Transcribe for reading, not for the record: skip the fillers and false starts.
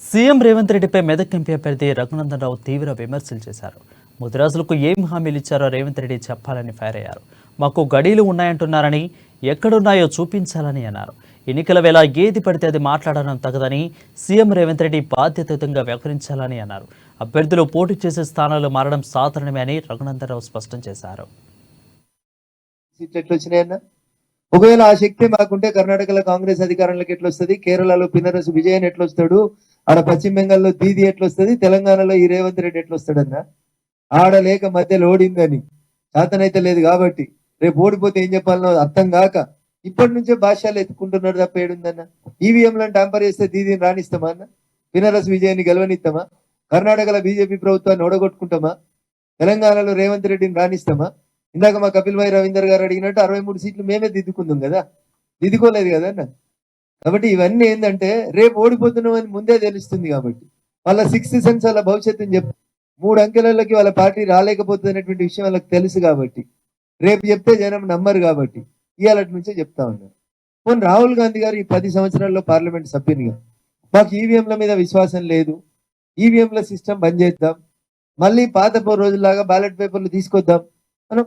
CM Revanth రెడ్డిపై Medak MP అభ్యర్థి రఘునందన్ రావు తీవ్ర విమర్శలు చేశారు. ముదిరాజులకు ఏం హామీలు ఇచ్చారో రేవంత్ రెడ్డి చెప్పాలని ఫైర్ అయ్యారు. మాకు గడీలు ఉన్నాయంటున్నారని, ఎక్కడున్నాయో చూపించాలని అన్నారు. ఎన్నికల వేళ ఏది పడితే అది మాట్లాడడం తగదని సీఎం రేవంత్ రెడ్డి బాధ్యతాయుతంగా వ్యవహరించాలని అన్నారు. అభ్యర్థులు పోటీ చేసే స్థానాలు మారడం సాధారణమే అని రఘునందన్ రావు స్పష్టం చేశారు. ఒకవేళ ఆ శక్తి మాకుంటే కర్ణాటకలో కాంగ్రెస్ అధికారంలోకి ఎట్లొస్తుంది, కేరళలో పినరసు విజయన్ ఎట్లొస్తాడు, ఆడ పశ్చిమ బెంగాల్లో దీది ఎట్లొస్తుంది, తెలంగాణలో ఈ రేవంత్ రెడ్డి ఎట్లొస్తాడన్నా. ఆడ లేక మధ్యలో ఓడిందని చేతనైతే లేదు కాబట్టి రేపు ఓడిపోతే ఏం చెప్పాలనో అర్థం కాక ఇప్పటి నుంచే భాష్యాలు ఎత్తుకుంటున్నాడు తప్ప ఏడుందన్న. ఈవీఎంలను ట్యాంపర్ చేస్తే దీదిని రాణిస్తామా అన్న? పినరసు విజయాన్ని గెలవనిస్తామా? కర్ణాటకలో బీజేపీ ప్రభుత్వాన్ని ఓడగొట్టుకుంటామా? తెలంగాణలో రేవంత్ రెడ్డిని రాణిస్తామా? ఇందాక మా కపిల్ భాయ్ రవీందర్ గారు అడిగినట్టు 63 సీట్లు మేమే దిద్దుకుందాం కదా, దిద్దుకోలేదు కదా అన్న. కాబట్టి ఇవన్నీ ఏంటంటే రేపు ఓడిపోతున్నాం అని ముందే తెలుస్తుంది కాబట్టి వాళ్ళ 6th సెన్స్ వాళ్ళ భవిష్యత్తుని చెప్ 3 అంకెలకి వాళ్ళ పార్టీ రాలేకపోతుంది అనేటువంటి విషయం వాళ్ళకి తెలుసు కాబట్టి రేపు చెప్తే జనం నమ్మరు కాబట్టి ఇవాళ నుంచే చెప్తా ఉన్నారు. మొన్న రాహుల్ గాంధీ గారు ఈ 10 సంవత్సరాల్లో పార్లమెంట్ సభ్యునిగా మాకు ఈవీఎంల మీద విశ్వాసం లేదు, ఈవీఎంల సిస్టమ్ బంద్ చేద్దాం, మళ్ళీ పాత రోజుల్లాగా బ్యాలెట్ పేపర్లు తీసుకొద్దాం అని